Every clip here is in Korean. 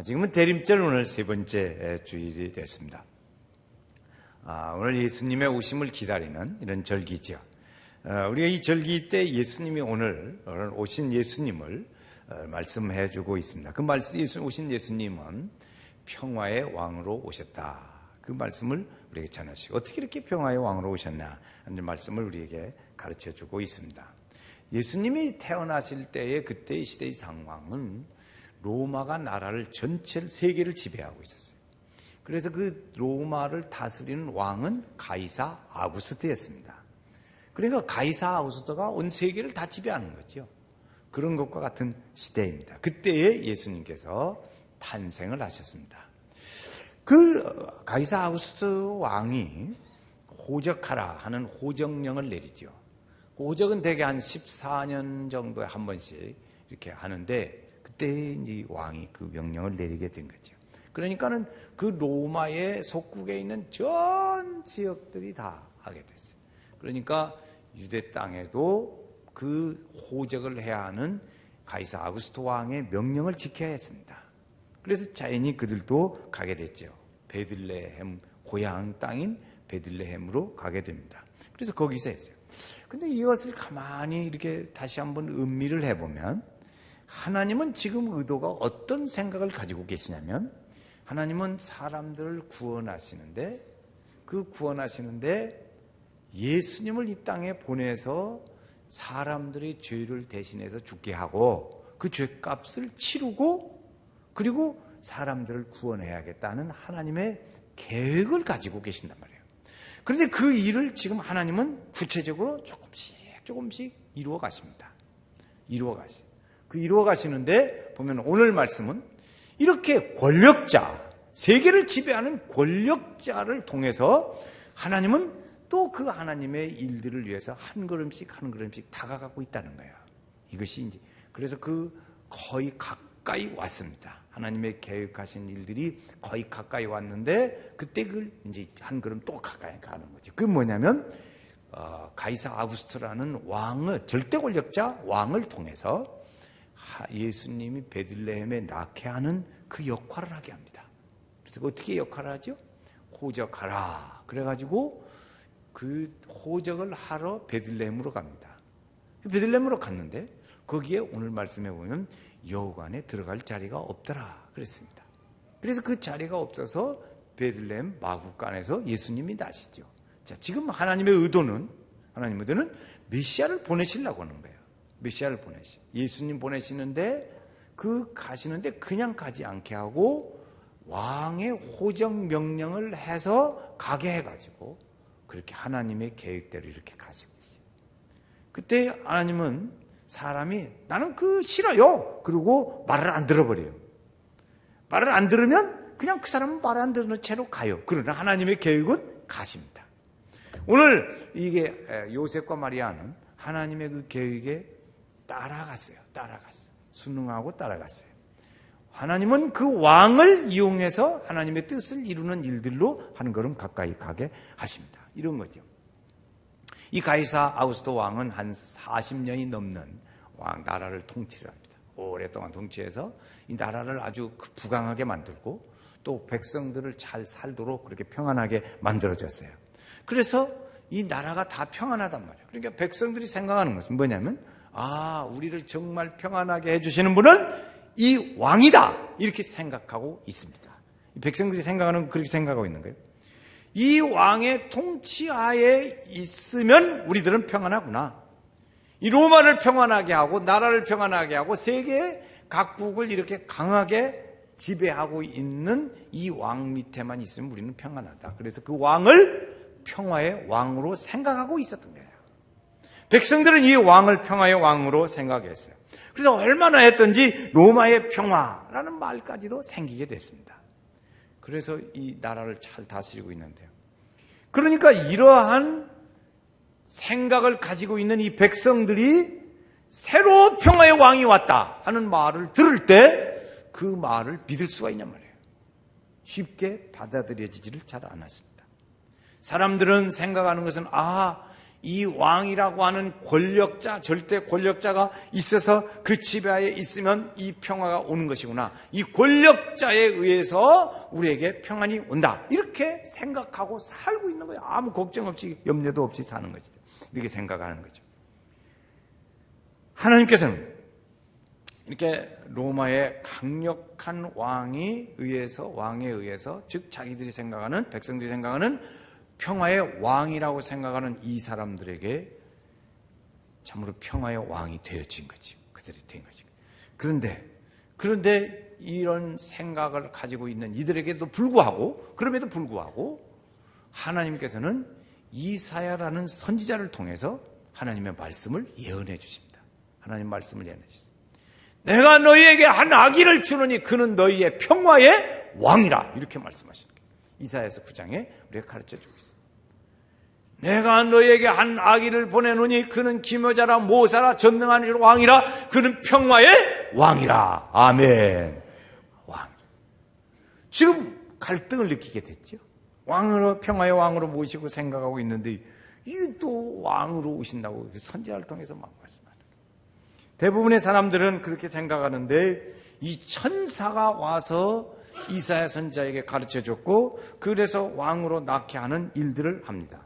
지금은 대림절 오늘 세 번째 주일이 됐습니다. 오늘 예수님의 오심을 기다리는 이런 절기죠. 우리가 이 절기 때 예수님이 오늘 오신 예수님을 말씀해 주고 있습니다. 그 말씀, 오신 예수님은 평화의 왕으로 오셨다. 그 말씀을 우리에게 전하시고, 어떻게 이렇게 평화의 왕으로 오셨나 하는 말씀을 우리에게 가르쳐 주고 있습니다. 예수님이 태어나실 때의 그때의 시대의 상황은 로마가 나라를 전체를, 세계를 지배하고 있었어요. 그래서 그 로마를 다스리는 왕은 가이사 아구스트였습니다. 그러니까 가이사 아구스트가 온 세계를 다 지배하는 거죠. 그런 것과 같은 시대입니다. 그때에 예수님께서 탄생을 하셨습니다. 그 가이사 아구스트 왕이 호적하라 하는 호적령을 내리죠. 그 호적은 대개 한 14년 정도에 한 번씩 이렇게 하는데, 그때 이 왕이 그 명령을 내리게 된 거죠. 그러니까는 그 로마의 속국에 있는 전 지역들이 다 하게 됐어요. 그러니까 유대 땅에도 그 호적을 해야 하는 가이사 아구스토 왕의 명령을 지켜야 했습니다. 그래서 자연히 그들도 가게 됐죠. 베들레헴, 고향 땅인 베들레헴으로 가게 됩니다. 그래서 거기서 했어요. 근데 이것을 가만히 이렇게 다시 한번 음미를 해보면, 하나님은 지금 의도가 어떤 생각을 가지고 계시냐면, 하나님은 사람들을 구원하시는데, 그 구원하시는데 예수님을 이 땅에 보내서 사람들의 죄를 대신해서 죽게 하고 그 죄값을 치르고, 그리고 사람들을 구원해야겠다는 하나님의 계획을 가지고 계신단 말이에요. 그런데 그 일을 지금 하나님은 구체적으로 조금씩 이루어 가십니다. 그 이루어 가시는데 보면 오늘 말씀은 이렇게 권력자, 세계를 지배하는 권력자를 통해서 하나님은 또 그 하나님의 일들을 위해서 한 걸음씩 다가가고 있다는 거예요. 이것이 이제, 그래서 거의 가까이 왔습니다. 하나님의 계획하신 일들이 거의 가까이 왔는데, 그때 그걸 이제 한 걸음 또 가까이 가는 거죠. 그게 뭐냐면, 가이사 아구스트라는 왕을, 절대 권력자 왕을 통해서 예수님이 베들레헴에 낳게 하는 그 역할을 하게 합니다. 그래서 어떻게 역할을 하죠? 호적하라. 그래가지고 그 호적을 하러 베들레헴으로 갑니다. 베들레헴으로 갔는데 거기에 오늘 말씀해 보면 여호관에 들어갈 자리가 없더라 그랬습니다. 그래서 그 자리가 없어서 베들레헴 마구간에서 예수님이 나시죠. 자, 지금 하나님의 의도는 메시아를 보내시려고 하는 거예요. 메시아를 예수님 보내시는데, 그 가시는데 그냥 가지 않게 하고 왕의 호적 명령을 해서 가게 해가지고 그렇게 하나님의 계획대로 이렇게 가시고 있어요. 그때 하나님은 사람이 나는 그 싫어요. 그리고 말을 안 들어버려요. 말을 안 들으면 그냥 그 사람은 말을 안 듣는 채로 가요. 그러나 하나님의 계획은 가십니다. 오늘 이게 요셉과 마리아는 하나님의 그 계획에 따라갔어요. 순응하고 따라갔어요. 하나님은 그 왕을 이용해서 하나님의 뜻을 이루는 일들로 한 걸음 가까이 가게 하십니다. 이런 거죠. 이 가이사 아구스토 왕은 한 40년이 넘는 나라를 통치를 합니다. 오랫동안 통치해서 이 나라를 아주 부강하게 만들고 또 백성들을 잘 살도록 그렇게 평안하게 만들어줬어요. 그래서 이 나라가 다 평안하단 말이에요. 그러니까 백성들이 생각하는 것은 뭐냐면, 우리를 정말 평안하게 해주시는 분은 이 왕이다, 이렇게 생각하고 있습니다. 백성들이 생각하는, 그렇게 생각하고 있는 거예요. 이 왕의 통치하에 있으면 우리들은 평안하구나. 이 로마를 평안하게 하고 나라를 평안하게 하고 세계 각국을 이렇게 강하게 지배하고 있는 이 왕 밑에만 있으면 우리는 평안하다. 그래서 그 왕을 평화의 왕으로 생각하고 있었던 거예요. 백성들은 이 왕을 평화의 왕으로 생각했어요. 그래서 얼마나 했던지 로마의 평화라는 말까지도 생기게 됐습니다. 그래서 이 나라를 잘 다스리고 있는데요. 그러니까 이러한 생각을 가지고 있는 이 백성들이 새로 평화의 왕이 왔다 하는 말을 들을 때 그 말을 믿을 수가 있냔 말이에요. 쉽게 받아들여지지를 잘 않았습니다. 사람들은 생각하는 것은 이 왕이라고 하는 권력자, 절대 권력자가 있어서 그 지배하에 있으면 이 평화가 오는 것이구나. 이 권력자에 의해서 우리에게 평안이 온다. 이렇게 생각하고 살고 있는 거예요. 아무 걱정 없이 염려도 없이 사는 거죠. 이렇게 생각하는 거죠. 하나님께서는 이렇게 로마의 강력한 왕에 의해서 즉 자기들이 생각하는, 백성들이 생각하는 평화의 왕이라고 생각하는 이 사람들에게 참으로 평화의 왕이 되어진 거지. 그들이 된 거지. 그런데 이런 생각을 가지고 있는 이들에게도 불구하고, 그럼에도 불구하고 하나님께서는 이사야라는 선지자를 통해서 하나님의 말씀을 예언해 주십니다. 하나님 말씀을 예언해 주십니다. 내가 너희에게 한 아기를 주노니 그는 너희의 평화의 왕이라. 이렇게 말씀하시는 거예요. 이사야서 9장에 우리가 가르쳐주고 있어요. 내가 너희에게 한 아기를 보내노니 그는 기묘자라 모사라 전능한 왕이라. 그는 평화의 왕이라. 아멘. 왕. 지금 갈등을 느끼게 됐죠. 왕으로, 평화의 왕으로 모시고 생각하고 있는데 이게 또 왕으로 오신다고 선지자를 통해서 막 말씀하는 거예요. 대부분의 사람들은 그렇게 생각하는데 이 천사가 와서 이사야 선지자에게 가르쳐줬고 그래서 왕으로 낳게 하는 일들을 합니다.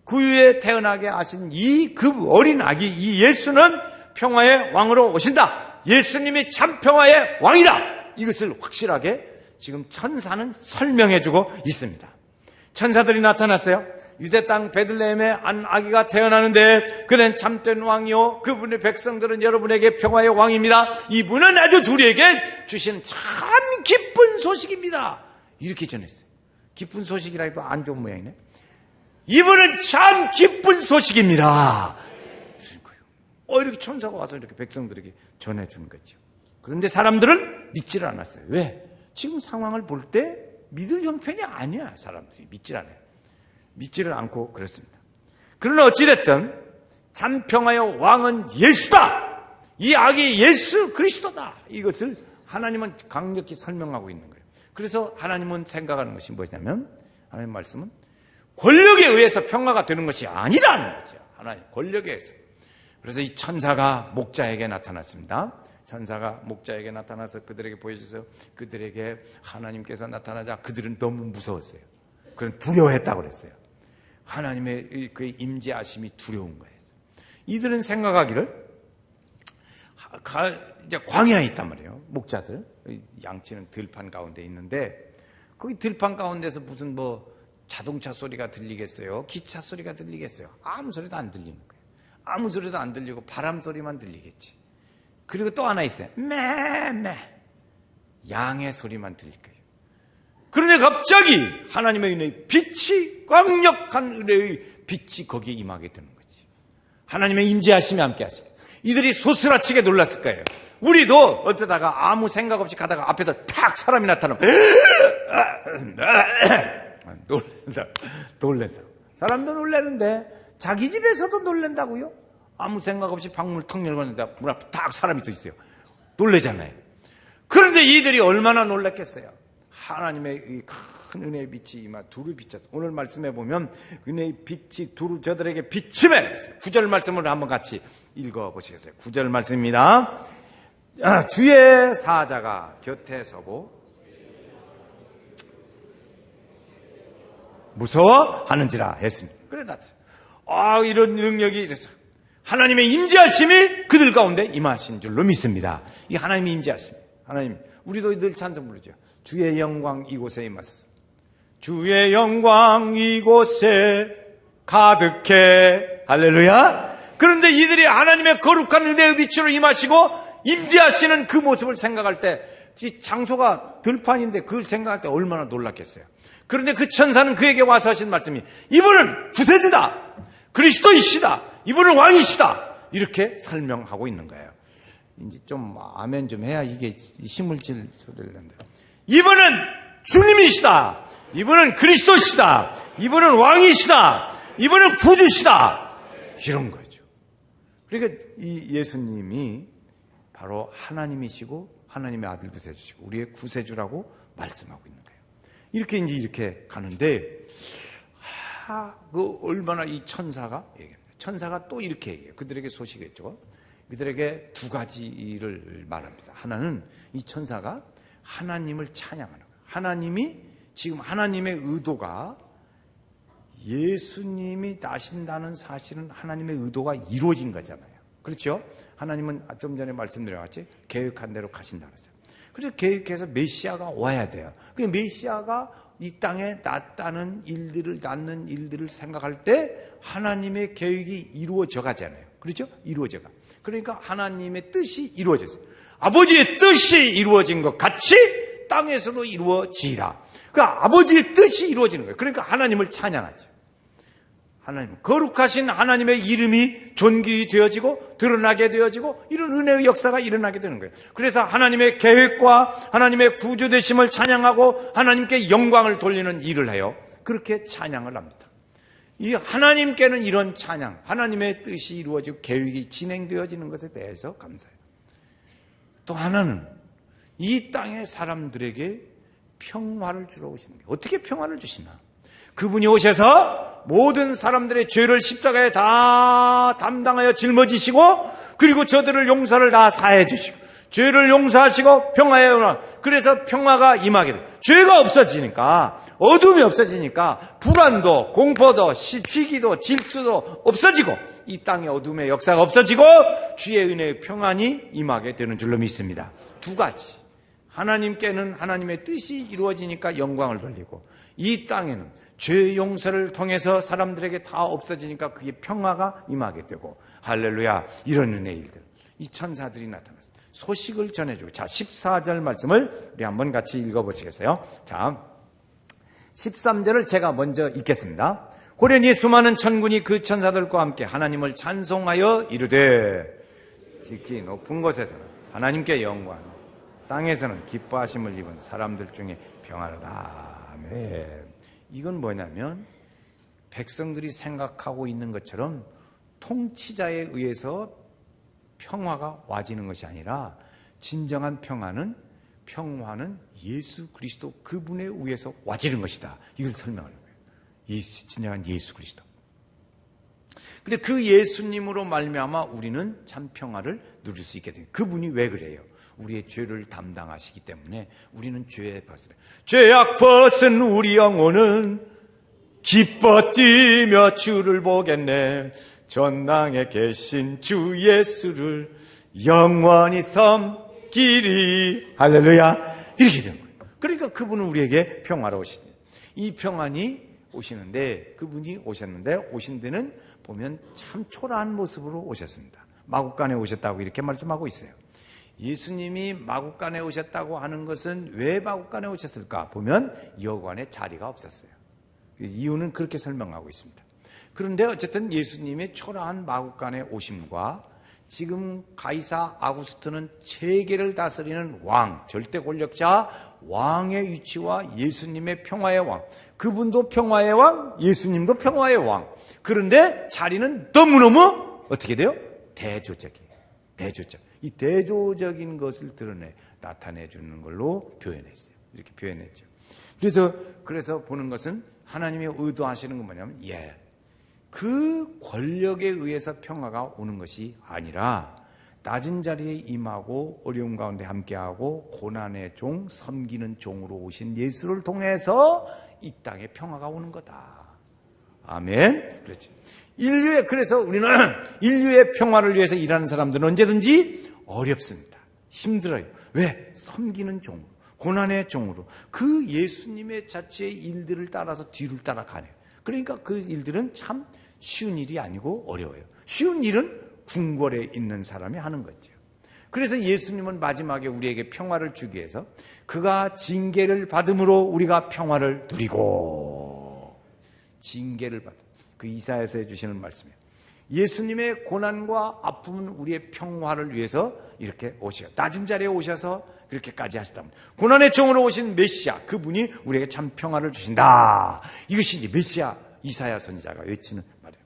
구유에 태어나게 하신 그 어린 아기, 이 예수는 평화의 왕으로 오신다. 예수님이 참 평화의 왕이다. 이것을 확실하게 지금 천사는 설명해주고 있습니다. 천사들이 나타났어요. 유대 땅 베들레헴에 한 아기가 태어나는데 그는 참된 왕이요 그분의 백성들은 여러분에게 평화의 왕입니다. 이분은 아주 우리에게 주시는 참 기쁜 소식입니다. 이렇게 전했어요. 기쁜 소식이라 해도 안 좋은 모양이네. 이분은 참 기쁜 소식입니다. 이렇게 천사가 와서 이렇게 백성들에게 전해준 거죠. 그런데 사람들은 믿지를 않았어요. 왜? 지금 상황을 볼 때 믿을 형편이 아니야. 사람들이 믿지를 않고 그렇습니다. 그러나 어찌됐든 참 평화의 왕은 예수다. 이 아기 예수 그리스도다. 이것을 하나님은 강력히 설명하고 있는 거예요. 그래서 하나님은 생각하는 것이 뭐냐면 하나님 말씀은 권력에 의해서 평화가 되는 것이 아니라는 거죠. 하나님 권력에 의해서. 그래서 이 천사가 목자에게 나타났습니다. 천사가 목자에게 나타나서 그들에게 보여주세요. 그들에게 하나님께서 나타나자 그들은 너무 무서웠어요. 그는 두려워했다고 그랬어요. 하나님의 그 임재하심이 두려운 거예요. 이들은 생각하기를 이제 광야에 있단 말이에요. 목자들 양치는 들판 가운데 있는데 거기 들판 가운데서 무슨 자동차 소리가 들리겠어요? 기차 소리가 들리겠어요? 아무 소리도 안 들리는 거예요. 아무 소리도 안 들리고 바람 소리만 들리겠지. 그리고 또 하나 있어요. 매매 양의 소리만 들릴 거예요. 그런데 갑자기 하나님의 은혜의 빛이 강력한 은혜의 빛이 거기에 임하게 되는 거지. 하나님의 임재하심이 함께 하시고 이들이 소스라치게 놀랐을 거예요. 우리도 어쩌다가 아무 생각 없이 가다가 앞에서 탁 사람이 나타나면 놀랜다. 사람도 놀라는데 자기 집에서도 놀란다고요? 아무 생각 없이 방문을 턱 열었는데 문 앞에 딱 사람이 또 있어요. 놀라잖아요. 그런데 이들이 얼마나 놀랐겠어요. 하나님의 이 큰 은혜의 빛이 임하 두루 비쳤다. 오늘 말씀해 보면 은혜의 빛이 두루 저들에게 비침해. 9절 말씀을 한번 같이 읽어보시겠어요? 9절 말씀입니다. 주의 사자가 곁에 서고 무서워하는지라 했습니다. 그래 다 이런 능력이 이래서 하나님의 임재하심이 그들 가운데 임하신 줄로 믿습니다. 이 하나님의 임재하심. 하나님, 우리도 늘 찬송 부르죠. 주의 영광 이곳에 임하소서. 주의 영광 이곳에 가득해. 할렐루야. 그런데 이들이 하나님의 거룩한 은혜의 빛으로 임하시고 임재하시는 그 모습을 생각할 때 이 장소가 들판인데 그걸 생각할 때 얼마나 놀랐겠어요. 그런데 그 천사는 그에게 와서 하신 말씀이 이분은 구세주다. 그리스도이시다. 이분은 왕이시다. 이렇게 설명하고 있는 거예요. 이제 좀 아멘 좀 해야 이게 힘을 질 소리를 낸다. 이분은 주님이시다. 이분은 그리스도시다. 이분은 왕이시다. 이분은 구주시다. 이런 거죠. 그러니까 이 예수님이 바로 하나님이시고 하나님의 아들 구세주시고 우리의 구세주라고 말씀하고 있는 거예요. 이렇게 가는데 얼마나 이 천사가 또 이렇게 얘기해요. 그들에게 소식이 있죠. 그들에게 두 가지를 말합니다. 하나는 이 천사가 하나님을 찬양하는 거예요. 하나님이 지금 하나님의 의도가 예수님이 나신다는 사실은 하나님의 의도가 이루어진 거잖아요. 그렇죠? 하나님은 좀 전에 말씀드렸같이 계획한 대로 가신다고 했어요. 그래서 계획해서 메시아가 와야 돼요. 그 메시아가 이 땅에 낳는 일들을 생각할 때 하나님의 계획이 이루어져 가잖아요. 그렇죠? 이루어져 가. 그러니까 하나님의 뜻이 이루어졌어요. 아버지의 뜻이 이루어진 것 같이 땅에서도 이루어지라. 그러니까 아버지의 뜻이 이루어지는 거예요. 그러니까 하나님을 찬양하죠. 하나님, 거룩하신 하나님의 이름이 존귀 되어지고 드러나게 되어지고 이런 은혜의 역사가 일어나게 되는 거예요. 그래서 하나님의 계획과 하나님의 구주되심을 찬양하고 하나님께 영광을 돌리는 일을 해요. 그렇게 찬양을 합니다. 이 하나님께는 이런 찬양, 하나님의 뜻이 이루어지고 계획이 진행되어지는 것에 대해서 감사해요. 또 하나는 이 땅의 사람들에게 평화를 주러 오시는 거예요. 어떻게 평화를 주시나? 그분이 오셔서 모든 사람들의 죄를 십자가에 다 담당하여 짊어지시고 그리고 저들을 용서를 다 사해 주시고 죄를 용서하시고 평화에 오나 그래서 평화가 임하게 돼요. 죄가 없어지니까 어둠이 없어지니까 불안도 공포도 시기도 질투도 없어지고 이 땅의 어둠의 역사가 없어지고 주의 은혜의 평안이 임하게 되는 줄로 믿습니다. 두 가지. 하나님께는 하나님의 뜻이 이루어지니까 영광을 돌리고 이 땅에는 죄 용서를 통해서 사람들에게 다 없어지니까 그게 평화가 임하게 되고 할렐루야 이런 은혜의 일들 이 천사들이 나타났어요. 소식을 전해주고 자 14절 말씀을 우리 한번 같이 읽어보시겠어요? 자 13절을 제가 먼저 읽겠습니다. 호련히 수많은 천군이 그 천사들과 함께 하나님을 찬송하여 이르되 지키 높은 곳에서는 하나님께 영광 땅에서는 기뻐하심을 입은 사람들 중에 평안하다. 아멘. 이건 뭐냐면 백성들이 생각하고 있는 것처럼 통치자에 의해서 평화가 와지는 것이 아니라 진정한 평화는 예수 그리스도 그분에 의해서 와지는 것이다. 이걸 설명하는 거예요. 진정한 예수 그리스도. 근데 그 예수님으로 말미암아 우리는 참 평화를 누릴 수 있게 돼요. 그분이 왜 그래요? 우리의 죄를 담당하시기 때문에 우리는 죄의 벗을 죄악 벗은 우리 영혼은 기뻐 뛰며 주를 보겠네. 전당에 계신 주 예수를 영원히 섬기리. 할렐루야. 이렇게 되는 거예요. 그러니까 그분은 우리에게 평화로 오시네. 이 평안이 오시는데 그분이 오신 데는 보면 참 초라한 모습으로 오셨습니다. 마국간에 오셨다고 이렇게 말씀하고 있어요. 예수님이 마국간에 오셨다고 하는 것은 왜 마국간에 오셨을까? 보면 여관에 자리가 없었어요. 이유는 그렇게 설명하고 있습니다. 그런데 어쨌든 예수님의 초라한 마국간에 오심과 지금 가이사 아구스토는 세계를 다스리는 왕, 절대 권력자 왕의 위치와 예수님의 평화의 왕, 그분도 평화의 왕, 예수님도 평화의 왕. 그런데 자리는 너무너무 어떻게 돼요? 대조적이에요. 대조적. 이 대조적인 것을 나타내 주는 걸로 표현했어요. 이렇게 표현했죠. 그래서 보는 것은 하나님이 의도하시는 건 뭐냐면, 그 권력에 의해서 평화가 오는 것이 아니라 낮은 자리에 임하고 어려움 가운데 함께하고 고난의 종, 섬기는 종으로 오신 예수를 통해서 이 땅에 평화가 오는 거다. 아멘. 그렇지. 그래서 우리는 인류의 평화를 위해서 일하는 사람들은 언제든지 어렵습니다. 힘들어요. 왜? 섬기는 종으로, 고난의 종으로 그 예수님의 자체의 일들을 따라서 뒤를 따라가네요. 그러니까 그 일들은 참 쉬운 일이 아니고 어려워요. 쉬운 일은 궁궐에 있는 사람이 하는 거죠. 그래서 예수님은 마지막에 우리에게 평화를 주기 위해서 그가 징계를 받음으로 우리가 평화를 누리고, 징계를 받음. 그 이사야서 해주시는 말씀이에요. 예수님의 고난과 아픔은 우리의 평화를 위해서 이렇게 오셔 낮은 자리에 오셔서 그렇게까지 하셨답니다. 고난의 종으로 오신 메시아, 그분이 우리에게 참 평화를 주신다. 이것이 이제 메시아 이사야 선지자가 외치는 말이에요.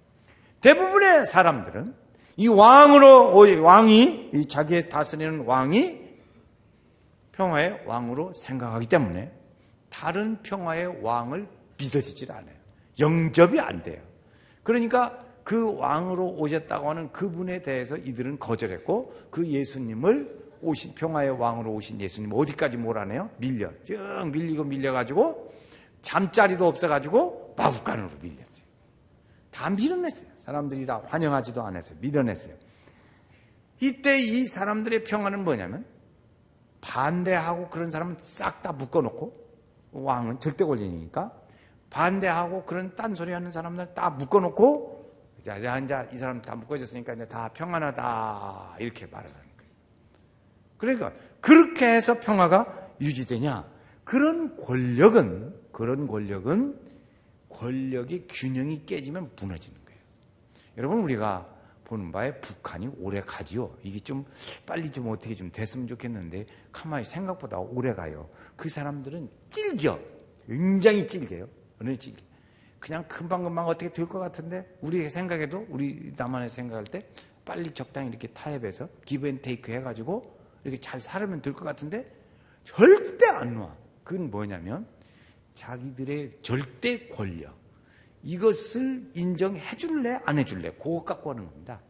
대부분의 사람들은 이 왕이 이 자기의 다스리는 왕이 평화의 왕으로 생각하기 때문에 다른 평화의 왕을 믿어지질 않아요. 영접이 안 돼요. 그러니까 그 왕으로 오셨다고 하는 그분에 대해서 이들은 거절했고 그 예수님을 평화의 왕으로 오신 예수님 어디까지 몰아내요? 쭉 밀려가지고 잠자리도 없어가지고 마구간으로 밀렸어요. 다 밀어냈어요. 사람들이 다 환영하지도 않았어요. 밀어냈어요. 이때 이 사람들의 평화는 뭐냐면 반대하고 그런 사람은 싹 다 묶어놓고 왕은 절대 권력이니까 반대하고 그런 딴소리 하는 사람들 다 묶어놓고 이제 이 사람 다 묶어졌으니까 이제 다 평안하다 이렇게 말하는 거예요. 그러니까 그렇게 해서 평화가 유지되냐? 그런 권력이 균형이 깨지면 무너지는 거예요. 여러분 우리가 보는 바에 북한이 오래 가지요. 이게 좀 빨리 좀 어떻게 좀 됐으면 좋겠는데 가만히 생각보다 오래 가요. 그 사람들은 질겨. 굉장히 질겨요. 어느 질겨. 그냥 금방금방 어떻게 될 것 같은데 우리 생각해도 우리 나만의 생각할 때 빨리 적당히 이렇게 타협해서 기브 앤 테이크 해가지고 이렇게 잘 살면 될 것 같은데 절대 안 와. 그건 뭐냐면 자기들의 절대 권력 이것을 인정해 줄래 안 해줄래 그것 갖고 하는 겁니다.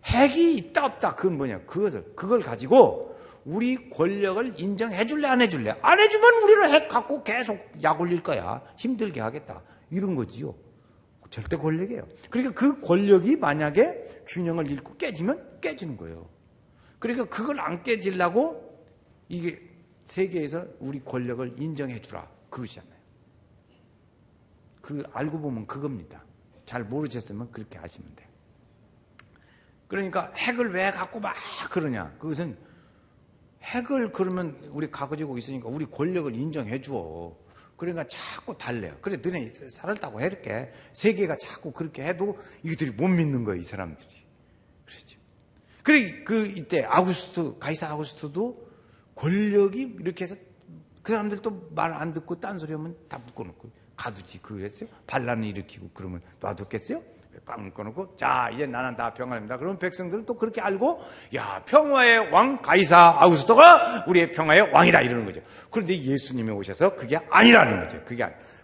핵이 있다 없다 그건 뭐냐 그걸 가지고 우리 권력을 인정해 줄래 안 해줄래 안 해주면 우리는 핵 갖고 계속 약 올릴 거야. 힘들게 하겠다 이런 거지요. 절대 권력이에요. 그러니까 그 권력이 만약에 균형을 잃고 깨지면 깨지는 거예요. 그러니까 그걸 안 깨지려고 이게 세계에서 우리 권력을 인정해 주라 그것이잖아요. 그 알고 보면 그겁니다. 잘 모르셨으면 그렇게 하시면 돼요. 그러니까 핵을 왜 갖고 막 그러냐? 그것은 핵을 그러면 우리 가지고 있으니까 우리 권력을 인정해 줘. 그러니까 자꾸 달래요. 그래 너네 살았다고 해볼게. 세계가 자꾸 그렇게 해도 이들이 못 믿는 거예요. 이 사람들이. 그렇죠. 그래 이때 가이사 아구스토도 권력이 이렇게 해서 그 사람들도 말 안 듣고 딴소리 하면 다 묶어놓고 가두지 그랬어요. 반란을 일으키고 그러면 놔뒀겠어요? 꽉 묶어놓고 자 이제 나는 다 평화입니다. 그러면 백성들은 또 그렇게 알고 야 평화의 왕 가이사 아구스토가 우리의 평화의 왕이다 이러는 거죠. 그런데 예수님이 오셔서 그게 아니라는 거죠.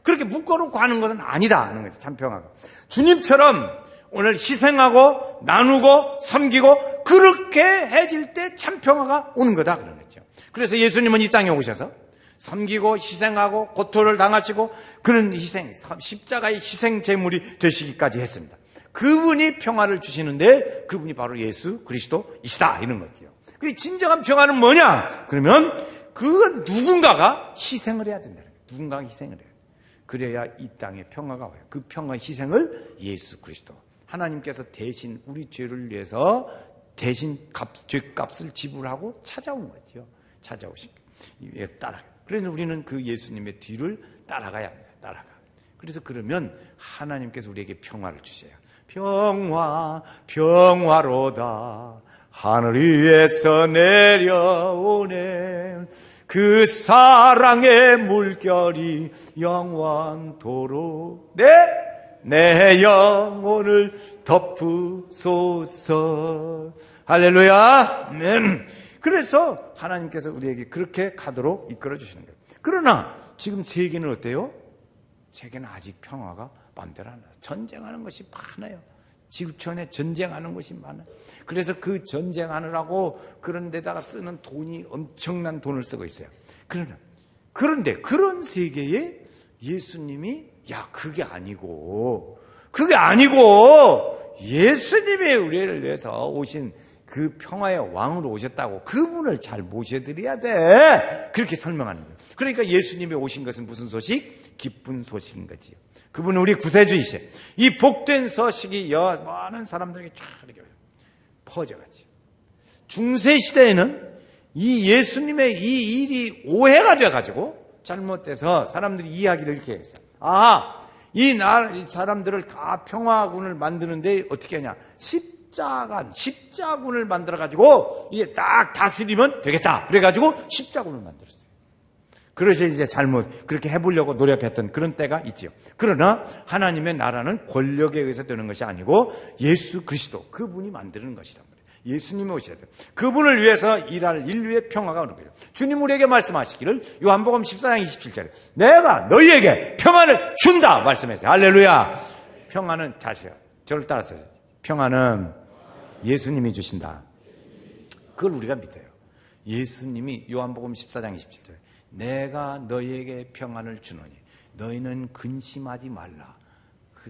그렇게 묶어놓고 하는 것은 아니다 하는 거죠. 참 평화가 주님처럼 오늘 희생하고 나누고 섬기고 그렇게 해질 때 참 평화가 오는 거다 그런 거죠. 그래서 예수님은 이 땅에 오셔서 섬기고 희생하고 고통을 당하시고 그런 희생, 십자가의 희생 제물이 되시기까지 했습니다. 그분이 평화를 주시는데 그분이 바로 예수 그리스도이시다 이런 거죠. 그리고 진정한 평화는 뭐냐? 그러면 그건 누군가가 희생을 해야 된다. 누군가가 희생을 해야 돼. 그래야 이 땅에 평화가 와요. 그 평화 희생을 예수 그리스도 하나님께서 대신 우리 죄를 위해서 대신 죄값을 지불하고 찾아온 거죠. 찾아오신 거예요. 따라가요. 그래서 우리는 그 예수님의 뒤를 따라가야 합니다. 그래서 그러면 하나님께서 우리에게 평화를 주세요. 평화로다 하늘 위에서 내려오네 그 사랑의 물결이 영원토록 내 영혼을 덮으소서. 할렐루야. 아멘. 그래서 하나님께서 우리에게 그렇게 가도록 이끌어 주시는 거예요. 그러나 지금 세계는 어때요? 세계는 아직 평화가 마음대로 안 나요. 전쟁하는 것이 많아요. 지구촌에 전쟁하는 것이 많아요. 그래서 그 전쟁하느라고 그런 데다가 쓰는 돈이 엄청난 돈을 쓰고 있어요. 그런데 그런 세계에 예수님이 그게 아니고 예수님이 우리를 위해서 오신 그 평화의 왕으로 오셨다고 그분을 잘 모셔드려야 돼. 그렇게 설명하는 거예요. 그러니까 예수님이 오신 것은 무슨 소식? 기쁜 소식인 거지요. 그분은 우리 구세주이셔. 이 복된 소식이 많은 사람들에게 쫙 이렇게 퍼져가지요. 중세시대에는 이 예수님의 이 일이 오해가 돼가지고 잘못돼서 사람들이 이야기를 이렇게 했어요. 이 사람들을 다 평화군을 만드는데 어떻게 하냐? 십자군을 만들어가지고 이제 딱 다스리면 되겠다. 그래가지고 십자군을 만들었어요. 그래서 이제 잘못 그렇게 해보려고 노력했던 그런 때가 있죠. 그러나 하나님의 나라는 권력에 의해서 되는 것이 아니고 예수 그리스도 그분이 만드는 것이란 말이에요. 예수님이 오셔야 돼요. 그분을 위해서 일할 인류의 평화가 오는 거예요. 주님 우리에게 말씀하시기를 요한복음 14장 27절에 내가 너희에게 평안을 준다 말씀했어요. 할렐루야. 평안은 다시요. 저를 따라서 평안은 예수님이 주신다. 그걸 우리가 믿어요. 예수님이 요한복음 14장 27절에 내가 너희에게 평안을 주노니 너희는 근심하지 말라.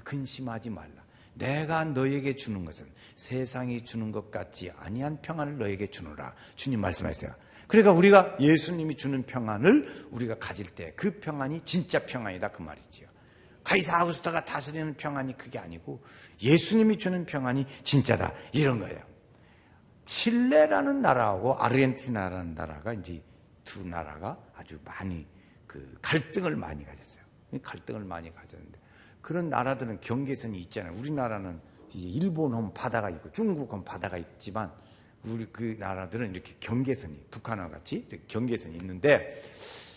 근심하지 말라. 내가 너희에게 주는 것은 세상이 주는 것 같지 아니한 평안을 너희에게 주노라. 주님 말씀하세요. 그러니까 우리가 예수님이 주는 평안을 우리가 가질 때 그 평안이 진짜 평안이다 그 말이지요. 카이사 아우구스토가 다스리는 평안이 그게 아니고 예수님이 주는 평안이 진짜다 이런 거예요. 칠레라는 나라하고 아르헨티나라는 나라가 이제 두 나라가 아주 많이 그 갈등을 많이 가졌어요. 갈등을 많이 가졌는데 그런 나라들은 경계선이 있잖아요. 우리나라는 이제 일본은 바다가 있고 중국은 바다가 있지만 우리 그 나라들은 이렇게 경계선이 북한과 같이 이렇게 경계선이 있는데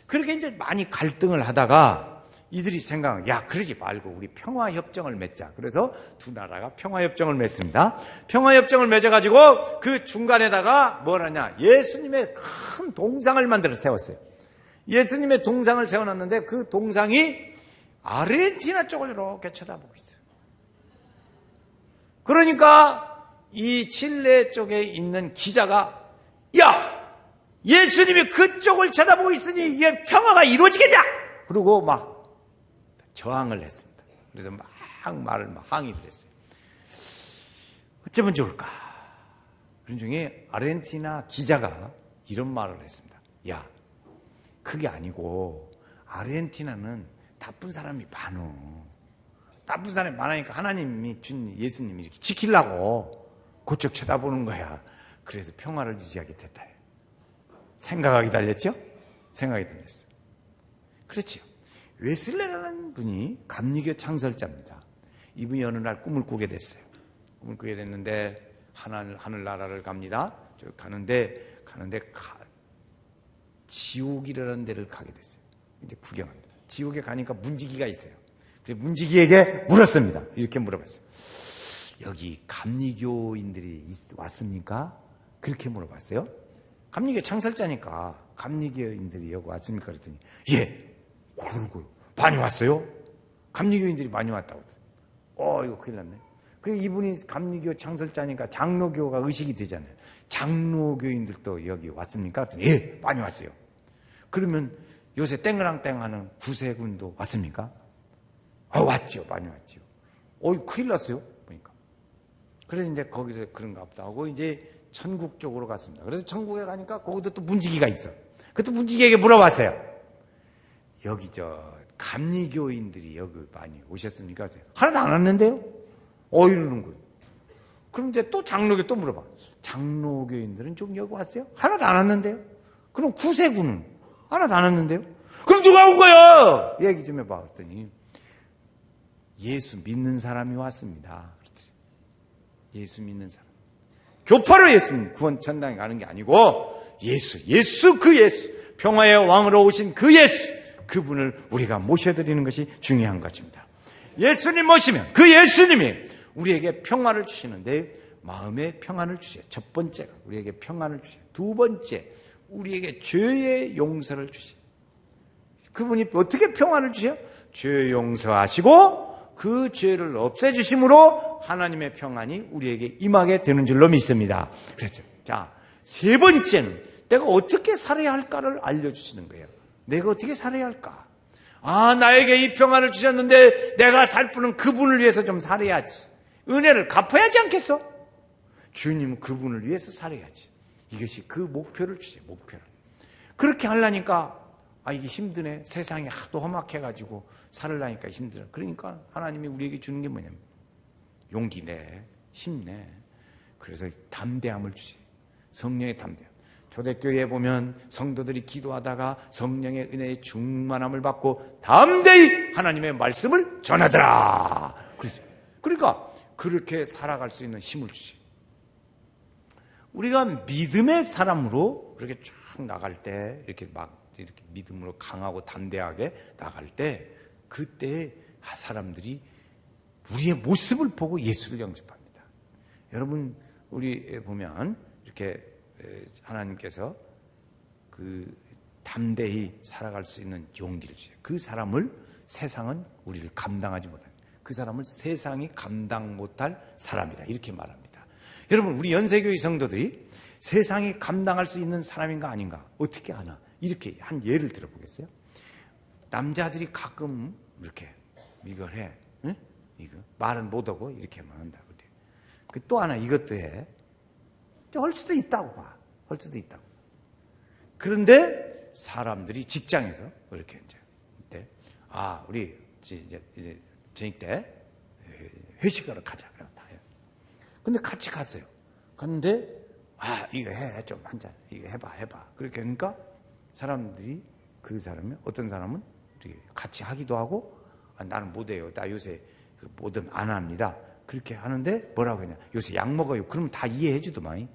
그렇게 이제 많이 갈등을 하다가 이들이 생각한 야 그러지 말고 우리 평화협정을 맺자. 그래서 두 나라가 평화협정을 맺습니다. 평화협정을 맺어가지고 그 중간에다가 뭘 하냐 예수님의 큰 동상을 만들어 세웠어요. 예수님의 동상을 세워놨는데 그 동상이 아르헨티나 쪽을 이렇게 쳐다보고 있어요. 그러니까 이 칠레 쪽에 있는 기자가 야 예수님이 그쪽을 쳐다보고 있으니 이게 평화가 이루어지겠냐 그리고 막 저항을 했습니다. 그래서 막 항의를 했어요. 어쩌면 좋을까? 그런 중에 아르헨티나 기자가 이런 말을 했습니다. 야, 그게 아니고 아르헨티나는 나쁜 사람이 많어. 나쁜 사람이 많으니까 하나님이 준 예수님이 이렇게 지키려고 그쪽 쳐다보는 거야. 그래서 평화를 유지하게 됐다. 생각하기 달렸죠? 생각이 달렸어요. 그렇죠. 웨슬레라는 분이 감리교 창설자입니다. 이분이 어느 날 꿈을 꾸게 됐어요. 꿈을 꾸게 됐는데 하늘나라를 갑니다. 저 가는데 지옥이라는 데를 가게 됐어요. 이제 구경합니다. 지옥에 가니까 문지기가 있어요. 그래서 문지기에게 물었습니다. 이렇게 물어봤어요. 여기 감리교인들이 왔습니까? 그렇게 물어봤어요. 감리교 창설자니까 감리교인들이 여기 왔습니까? 그랬더니 예. 그러고요. 많이 왔어요? 감리교인들이 많이 왔다고. 이거 큰일 났네. 그리고 이분이 감리교 창설자니까 장로교가 의식이 되잖아요. 장로교인들도 여기 왔습니까? 그랬더니 예, 많이 왔어요. 그러면 요새 땡그랑땡 하는 구세군도 왔습니까? 왔죠. 많이 왔죠. 큰일 났어요. 보니까. 그래서 이제 거기서 그런가 보다 하고 이제 천국 쪽으로 갔습니다. 그래서 천국에 가니까 거기도 또 문지기가 있어. 그것도 문지기에게 물어봤어요. 여기 감리교인들이 여기 많이 오셨습니까? 하나도 안 왔는데요? 이러는 거예요. 그럼 이제 또 장로교 또 물어봐. 장로교인들은 좀 여기 왔어요? 하나도 안 왔는데요? 그럼 구세군은 하나도 안 왔는데요? 그럼 누가 온 거야? 얘기 좀 해봐. 그랬더니 예수 믿는 사람이 왔습니다. 그랬더니 예수 믿는 사람. 교파로 예수님 구원 천당에 가는 게 아니고 예수 그 예수 평화의 왕으로 오신 그 예수 그분을 우리가 모셔드리는 것이 중요한 것입니다. 예수님 모시면 그 예수님이 우리에게 평화를 주시는데 마음의 평안을 주세요. 첫 번째가 우리에게 평안을 주세요. 두 번째 우리에게 죄의 용서를 주세요. 그분이 어떻게 평안을 주세요? 죄 용서하시고 그 죄를 없애주심으로 하나님의 평안이 우리에게 임하게 되는 줄로 믿습니다. 그렇죠. 자, 세 번째는 내가 어떻게 살아야 할까를 알려주시는 거예요. 내가 어떻게 살아야 할까? 나에게 이 평안을 주셨는데 내가 살 뿐은 그분을 위해서 좀 살아야지. 은혜를 갚아야지 않겠어? 주님은 그분을 위해서 살아야지. 이것이 그 목표를 주세요. 목표를. 그렇게 하려니까 이게 힘드네. 세상이 하도 험악해가지고 살으려니까 힘들어. 그러니까 하나님이 우리에게 주는 게 뭐냐면 용기 내, 힘내. 그래서 담대함을 주세요. 성령의 담대함. 초대교회에 보면 성도들이 기도하다가 성령의 은혜의 충만함을 받고 담대히 하나님의 말씀을 전하더라. 그러니까 그렇게 살아갈 수 있는 힘을 주세요. 우리가 믿음의 사람으로 그렇게 쭉 나갈 때 이렇게 믿음으로 강하고 담대하게 나갈 때 그때 사람들이 우리의 모습을 보고 예수를 영접합니다. 여러분 우리 보면 이렇게 하나님께서 그 담대히 살아갈 수 있는 용기를 주세요. 그 사람을 세상은 우리를 감당하지 못합니다. 그 사람을 세상이 감당 못할 사람이라 이렇게 말합니다. 여러분, 우리 연세교회 성도들이 세상이 감당할 수 있는 사람인가 아닌가 어떻게 아나? 이렇게 한 예를 들어보겠어요? 남자들이 가끔 이렇게 이걸 해, 응? 이거 말은 못하고 이렇게만 한다 그래. 또 하나 이것도 해. 할 수도 있다고 봐. 할 수도 있다고. 그런데 사람들이 직장에서 이렇게 이제 우리 이제 저녁 때 회식하러 가자. 근데 같이 갔어요. 갔는데 이거 해 좀 한 잔 이거 해봐. 그렇게 하니까 사람들이 그 사람이 어떤 사람은 같이 하기도 하고 나는 못해요. 나 요새 뭐든 안 합니다. 그렇게 하는데 뭐라고 하냐? 요새 약 먹어요. 그러면 다 이해해 주더만.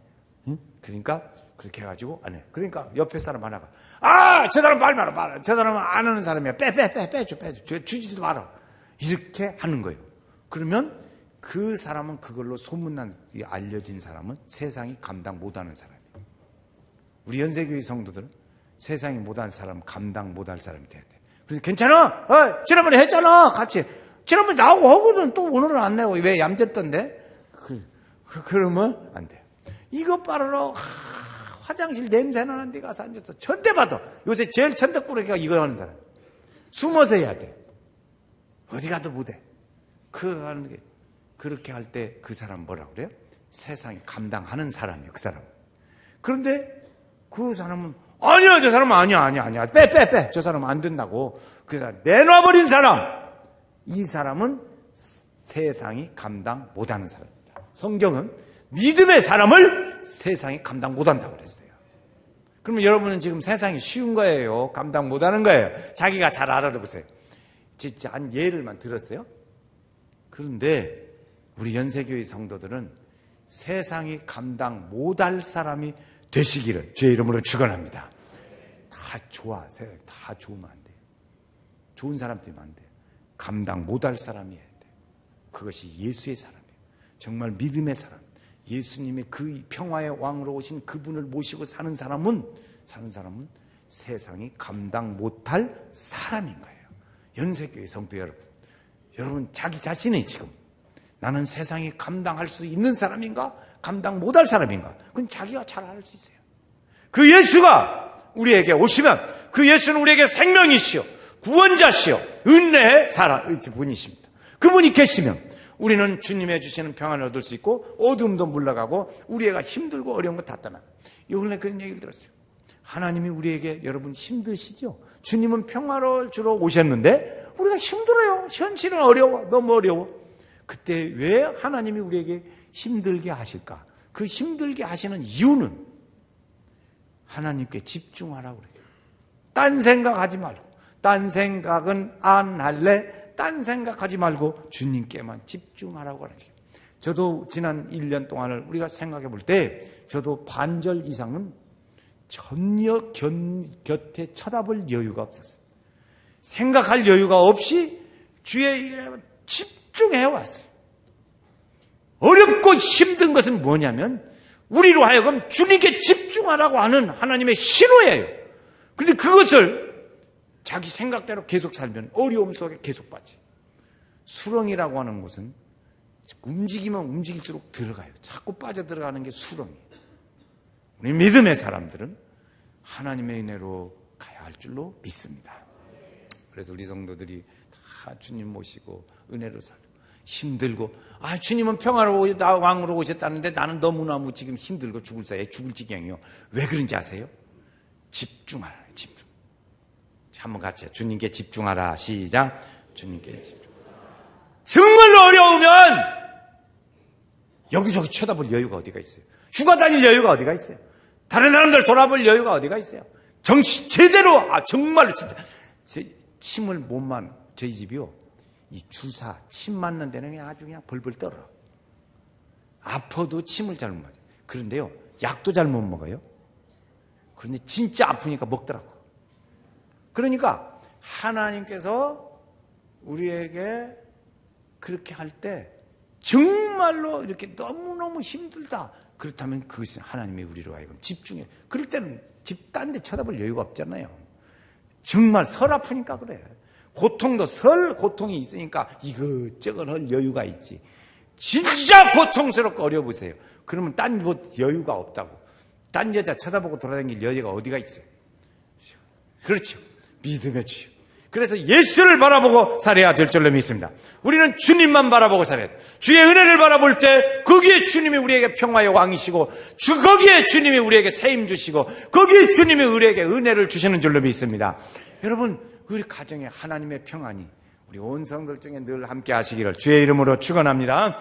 응? 그러니까 그렇게 해가지고 안 해. 그러니까 옆에 사람 하나가 저 사람 말 마라. 저 사람은 안 하는 사람이야. 빼줘. 주지도 마라. 이렇게 하는 거예요. 그러면 그 사람은 그걸로 소문난 알려진 사람은 세상이 감당 못하는 사람이에요. 우리 연세교회 성도들은 세상이 못하는 사람 감당 못할 사람이 돼야 돼. 그래서 괜찮아. 지난번에 했잖아. 같이. 지난번에 나오고 하거든. 또 오늘은 안 내고 왜 얌전던데? 그러면 안 돼. 이것 빨아라. 화장실 냄새 나는 데 가서 앉아서 천대받아. 요새 제일 천덕꾸러기가 이거 하는 사람. 숨어서 해야 돼. 어디 가도 못해. 그렇게 할 때 그 사람 뭐라 그래요? 세상이 감당하는 사람이에요. 그 사람. 그런데 그 사람은 아니야. 저 사람은 아니야. 빼. 저 사람은 안 된다고. 그 사람 내놔버린 사람. 이 사람은 세상이 감당 못하는 사람입니다. 성경은 믿음의 사람을 세상이 감당 못한다고 그랬어요. 그러면 여러분은 지금 세상이 쉬운 거예요? 감당 못하는 거예요? 자기가 잘 알아보세요. 진짜 한 예를만 들었어요. 그런데 우리 연세교회 성도들은 세상이 감당 못할 사람이 되시기를 주의 이름으로 축원합니다. 다 좋아. 다 좋으면 안 돼요. 좋은 사람들이면 안 돼요. 감당 못할 사람이어야 돼요. 그것이 예수의 사람이에요. 정말 믿음의 사람. 예수님의 그 평화의 왕으로 오신 그분을 모시고 사는 사람은 세상이 감당 못할 사람인 거예요. 연세교회 성도 여러분 자기 자신이 지금 나는 세상이 감당할 수 있는 사람인가? 감당 못할 사람인가? 그건 자기가 잘 알 수 있어요. 그 예수가 우리에게 오시면 그 예수는 우리에게 생명이시요 구원자시요 은혜의 분이십니다. 그분이 계시면 우리는 주님의 주시는 평안을 얻을 수 있고 어둠도 물러가고 우리가 힘들고 어려운 거 다 떠나. 요번에 그런 얘기를 들었어요. 하나님이 우리에게 여러분 힘드시죠? 주님은 평화를 주러 오셨는데 우리가 힘들어요. 현실은 어려워. 너무 어려워. 그때 왜 하나님이 우리에게 힘들게 하실까? 그 힘들게 하시는 이유는 하나님께 집중하라고 그래요. 딴 생각하지 말고 딴 생각은 안 할래. 딴 생각하지 말고 주님께만 집중하라고 하는 거예요. 저도 지난 1년 동안을 우리가 생각해 볼 때 저도 반절 이상은 전혀 곁에 쳐다볼 여유가 없었어요. 생각할 여유가 없이 주의 일에 집중해 왔어요. 어렵고 힘든 것은 뭐냐면 우리로 하여금 주님께 집중하라고 하는 하나님의 신호예요. 그런데 그것을 자기 생각대로 계속 살면 어려움 속에 계속 빠져. 수렁이라고 하는 것은 움직이면 움직일수록 들어가요. 자꾸 빠져들어가는 게 수렁이에요. 우리 믿음의 사람들은 하나님의 은혜로 가야 할 줄로 믿습니다. 그래서 우리 성도들이 다 주님 모시고 은혜로 살고 힘들고 주님은 평화로 왕으로 오셨다는데 나는 너무너무 지금 힘들고 죽을 지경이요. 왜 그런지 아세요? 집중하라. 집중. 한번 같이 주님께 집중하라. 시작. 주님께 집중. 정말로 어려우면 여기저기 쳐다볼 여유가 어디가 있어요? 휴가 다닐 여유가 어디가 있어요? 다른 사람들 돌아볼 여유가 어디가 있어요? 제대로 정말로 진짜 침을 못만 저희 집이요. 이 주사 침 맞는 데는 아주 그냥 벌벌 떨어. 아파도 침을 잘 못 맞아요. 그런데요 약도 잘 못 먹어요. 그런데 진짜 아프니까 먹더라고. 그러니까 하나님께서 우리에게 그렇게 할 때 정말로 이렇게 너무너무 힘들다. 그렇다면 그것이 하나님의 우리로 하여금 집중해. 그럴 때는 집 딴 데 쳐다볼 여유가 없잖아요. 정말 설 아프니까 그래. 고통도 설 고통이 있으니까 이것저것 할 여유가 있지. 진짜 고통스럽고 어려워보세요. 그러면 딴 곳 여유가 없다고. 딴 여자 쳐다보고 돌아다닐 여유가 어디가 있어요? 그렇죠. 믿음의 주여. 그래서 예수를 바라보고 살아야 될 줄로 믿습니다. 우리는 주님만 바라보고 살아야 돼. 주의 은혜를 바라볼 때 거기에 주님이 우리에게 평화의 왕이시고 거기에 주님이 우리에게 세임 주시고 거기에 주님이 우리에게 은혜를 주시는 줄로 믿습니다. 여러분, 우리 가정에 하나님의 평안이 우리 온 성들 중에 늘 함께 하시기를 주의 이름으로 축원합니다.